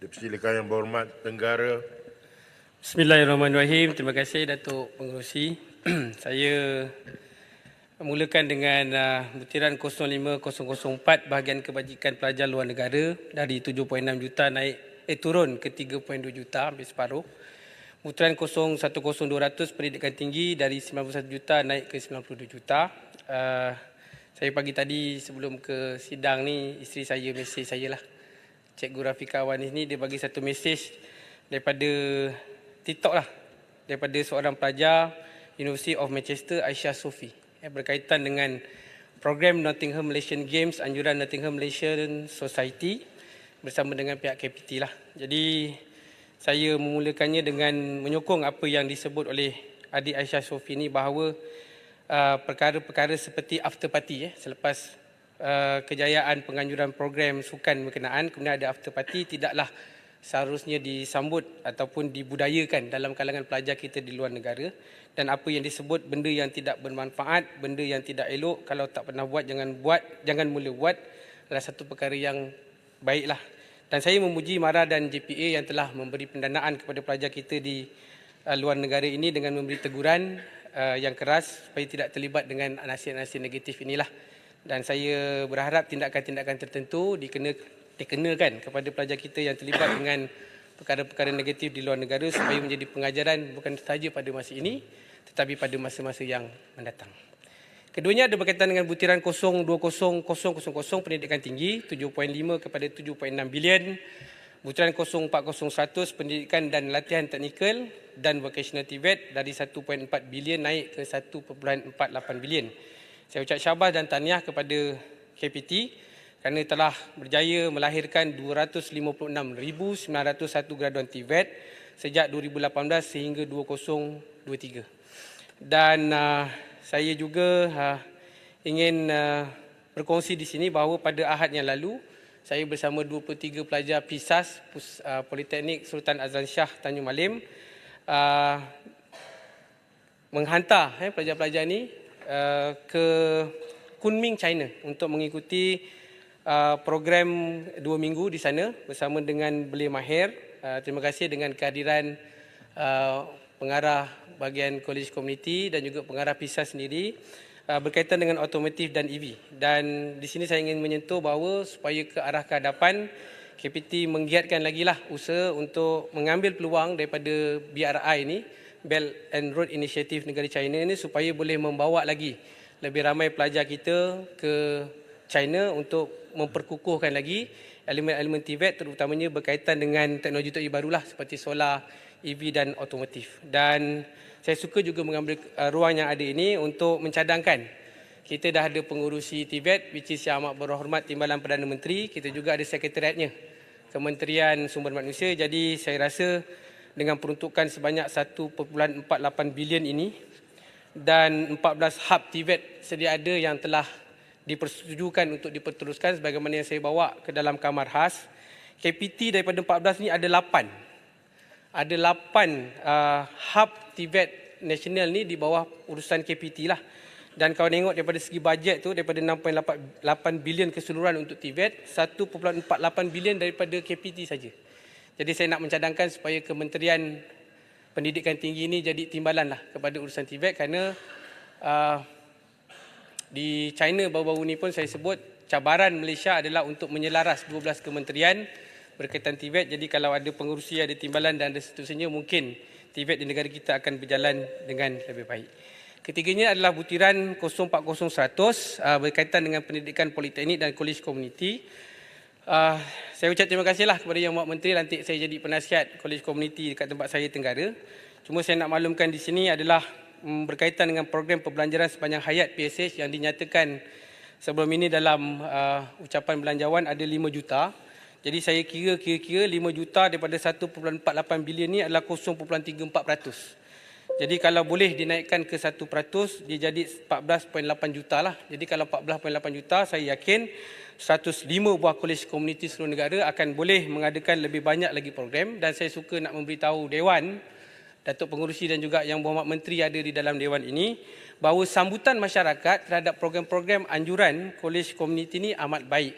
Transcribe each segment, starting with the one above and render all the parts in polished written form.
Dipersilakan Yang Berhormat Tenggara. Bismillahirrahmanirrahim. Terima kasih Datuk Pengerusi. Saya mulakan dengan butiran 05004 bahagian kebajikan pelajar luar negara dari 7.6 juta turun ke 3.2 juta, hampir separuh. Butiran 010200 pendidikan tinggi dari 91 juta naik ke 92 juta. Saya pagi tadi sebelum ke sidang ni, isteri saya mesej saya lah. Cikgu Rafika Awan ini dia bagi satu mesej daripada TikTok lah, daripada seorang pelajar University of Manchester, Aisyah Sophie, berkaitan dengan program Nottingham Malaysian Games, anjuran Nottingham Malaysian Society bersama dengan pihak KPT lah. Jadi saya memulakannya dengan menyokong apa yang disebut oleh adik Aisyah Sophie ini, bahawa perkara-perkara seperti after party selepas kejayaan penganjuran program sukan berkenaan, kemudian ada after party, tidaklah seharusnya disambut ataupun dibudayakan dalam kalangan pelajar kita di luar negara. Dan apa yang disebut benda yang tidak bermanfaat, benda yang tidak elok, kalau tak pernah buat, jangan mula buat, adalah satu perkara yang baiklah. Dan saya memuji MARA dan JPA yang telah memberi pendanaan kepada pelajar kita di luar negara ini dengan memberi teguran yang keras supaya tidak terlibat dengan nasihat-nasihat negatif inilah. Dan saya berharap tindakan-tindakan tertentu dikenakan kepada pelajar kita yang terlibat dengan perkara-perkara negatif di luar negara supaya menjadi pengajaran bukan sahaja pada masa ini tetapi pada masa-masa yang mendatang. Keduanya ada berkaitan dengan butiran 020000 pendidikan tinggi 7.5 kepada 7.6 bilion, butiran 0400100 pendidikan dan latihan teknikal dan vocational TVET dari 1.4 bilion naik ke 1.48 bilion. Saya ucap syabas dan tahniah kepada KPT kerana telah berjaya melahirkan 256,901 graduan TVET sejak 2018 sehingga 2023. Dan saya juga ingin berkongsi di sini bahawa pada Ahad yang lalu saya bersama 23 pelajar PISAS Politeknik Sultan Azlan Shah Tanjung Malim menghantar pelajar-pelajar ini ke Kunming, China untuk mengikuti program 2 minggu di sana bersama dengan Belia Mahir. Terima kasih dengan kehadiran pengarah bahagian College Community dan juga pengarah PISAS sendiri berkaitan dengan otomotif dan EV. Dan di sini saya ingin menyentuh bahawa supaya ke arah kehadapan, KPT menggiatkan lagi lah usaha untuk mengambil peluang daripada BRI ini, Belt and Road Initiative negara China ini, supaya boleh membawa lagi lebih ramai pelajar kita ke China untuk memperkukuhkan lagi elemen-elemen TVET, terutamanya berkaitan dengan teknologi barulah seperti solar, EV dan otomotif. Dan saya suka juga mengambil ruang yang ada ini untuk mencadangkan. Kita dah ada pengurusi TVET, which is Yang Amat Berhormat Timbalan Perdana Menteri. Kita juga ada sekretariatnya, Kementerian Sumber Manusia. Jadi saya rasa dengan peruntukan sebanyak 1.48 bilion ini dan 14 hub TVET sedia ada yang telah dipersetujukan untuk diperteruskan sebagaimana yang saya bawa ke dalam kamar khas. KPT daripada 14 ni ada 8. Ada 8 hub TVET nasional ni di bawah urusan KPT lah. Dan kalau tengok daripada segi bajet tu, daripada 6.8 bilion keseluruhan untuk TVET, 1.48 bilion daripada KPT saja. Jadi saya nak mencadangkan supaya Kementerian Pendidikan Tinggi ini jadi timbalan lah kepada urusan TVET, kerana di China baru-baru ni pun saya sebut cabaran Malaysia adalah untuk menyelaras 12 kementerian berkaitan TVET. Jadi kalau ada pengurusi, ada timbalan dan ada seterusnya, mungkin TVET di negara kita akan berjalan dengan lebih baik. Ketiganya adalah butiran 0400100 berkaitan dengan pendidikan politeknik dan kolej komuniti. Saya ucap terima kasihlah kepada Yang Berhormat Menteri lantik saya jadi penasihat kolej komuniti dekat tempat saya Tenggara. Cuma saya nak maklumkan di sini adalah berkaitan dengan program pembelajaran sepanjang hayat PSH yang dinyatakan sebelum ini dalam ucapan belanjawan ada 5 juta. Jadi saya kira-kira 5 juta daripada 1.48 bilion ni adalah 0.34%. Jadi kalau boleh dinaikkan ke 1%, dia jadi 14.8 juta lah. Jadi kalau 14.8 juta, saya yakin 105 buah kolej komuniti seluruh negara akan boleh mengadakan lebih banyak lagi program. Dan saya suka nak memberitahu Dewan, Datuk Pengerusi dan juga Yang Berhormat Menteri ada di dalam Dewan ini, bahawa sambutan masyarakat terhadap program-program anjuran kolej komuniti ini amat baik.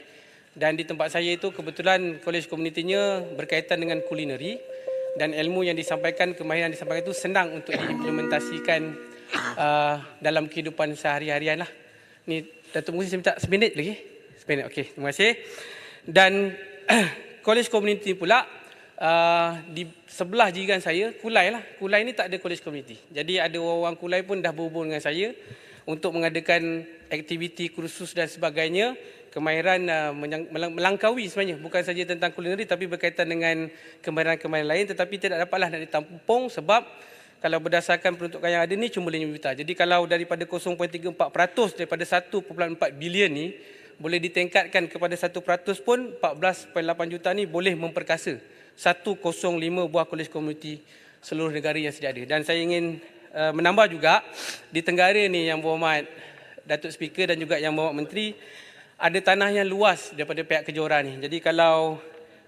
Dan di tempat saya itu kebetulan kolej komunitinya berkaitan dengan kulineri dan ilmu yang disampaikan, kemahiran yang disampaikan itu senang untuk diimplementasikan dalam kehidupan sehari-harian lah. Ni Datuk Muhsin, saya minta seminit lagi. Seminit, okey. Terima kasih. Dan kolej komuniti pula di sebelah jiran saya, Kulai lah. Kulai ni tak ada kolej komuniti. Jadi ada orang Kulai pun dah berhubung dengan saya untuk mengadakan aktiviti kursus dan sebagainya. Kemahiran melangkaui sebenarnya, bukan saja tentang kulineri tapi berkaitan dengan kemahiran-kemahiran lain, tetapi tidak dapatlah nak ditampung sebab kalau berdasarkan peruntukan yang ada ni cuma 5 juta. Jadi kalau daripada 0.34% daripada 1.4 bilion ni boleh ditingkatkan kepada 1% pun, 14.8 juta ni boleh memperkasa 105 buah kolej komuniti seluruh negara yang sedia ada. Dan saya ingin menambah juga di Tenggara ni yang berhormat Datuk Speaker dan juga yang berhormat Menteri, ada tanah yang luas daripada pihak Kejora ni. Jadi kalau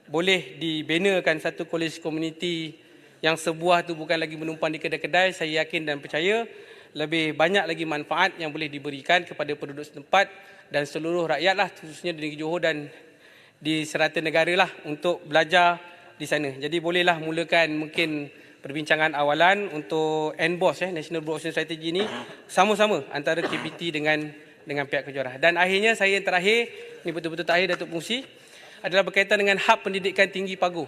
boleh dibinakan satu kolej komuniti yang sebuah tu bukan lagi menumpang di kedai-kedai, saya yakin dan percaya lebih banyak lagi manfaat yang boleh diberikan kepada penduduk setempat dan seluruh rakyat lah, khususnya di negeri Johor dan di serata negara lah untuk belajar di sana. Jadi bolehlah mulakan mungkin perbincangan awalan untuk NBOS, National Broadcasting Strategy ni sama-sama antara KPT dengan pihak Kejora. Dan akhirnya saya yang terakhir, ni betul-betul terakhir Datuk Pengurusi, adalah berkaitan dengan hab pendidikan tinggi Paguh.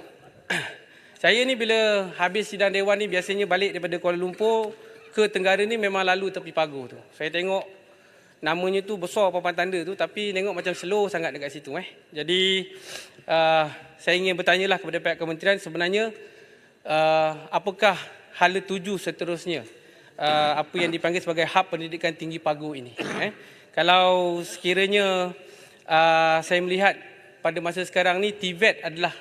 Saya ni bila habis sidang Dewan ni biasanya balik daripada Kuala Lumpur ke Tenggara ni memang lalu tepi Paguh tu. Saya tengok namanya tu besar papan tanda tu tapi tengok macam slow sangat dekat situ. Jadi saya ingin bertanyalah kepada pihak kementerian sebenarnya apakah hala tuju seterusnya apa yang dipanggil sebagai hab pendidikan tinggi Paguh ini. Kalau sekiranya saya melihat pada masa sekarang ni TVET adalah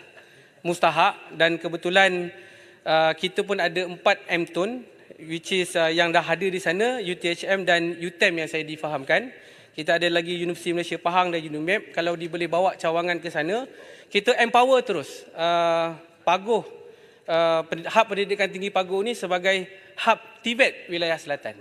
mustahak dan kebetulan kita pun ada 4 MTUN which is yang dah hadir di sana, UTHM dan UTEM yang saya difahamkan. Kita ada lagi Universiti Malaysia Pahang dan UNIMAP. Kalau boleh bawa cawangan ke sana, kita empower terus Paguh, hab pendidikan tinggi Paguh ni sebagai hub TVET wilayah selatan.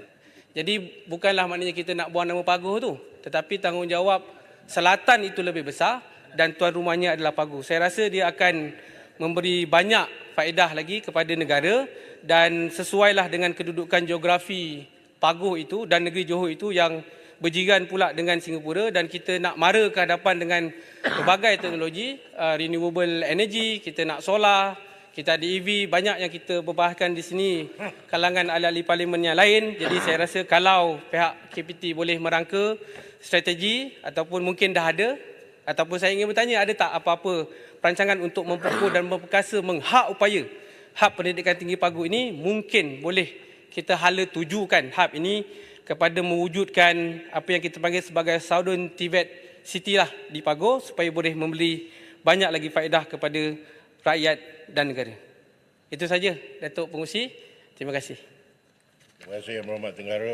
Jadi bukanlah maknanya kita nak buang nama Paguh tu, tetapi tanggungjawab selatan itu lebih besar dan tuan rumahnya adalah Paguh. Saya rasa dia akan memberi banyak faedah lagi kepada negara dan sesuailah dengan kedudukan geografi Paguh itu dan negeri Johor itu yang berjiran pula dengan Singapura, dan kita nak mara ke hadapan dengan berbagai teknologi renewable energy, kita nak solar, kita ada EV, banyak yang kita berbahaskan di sini kalangan ahli-ahli parlimen yang lain. Jadi saya rasa kalau pihak KPT boleh merangka strategi ataupun mungkin dah ada, ataupun saya ingin bertanya ada tak apa-apa perancangan untuk memperkuat dan memperkasa menghak upaya hab pendidikan tinggi Paguh ini, mungkin boleh kita hala tujukan hab ini kepada mewujudkan apa yang kita panggil sebagai Southern TVET City lah di Paguh supaya boleh memberi banyak lagi faedah kepada rakyat dan negara. Itu saja Datuk Pengurusi. Terima kasih. Terima kasih Yang Berhormat Tenggara.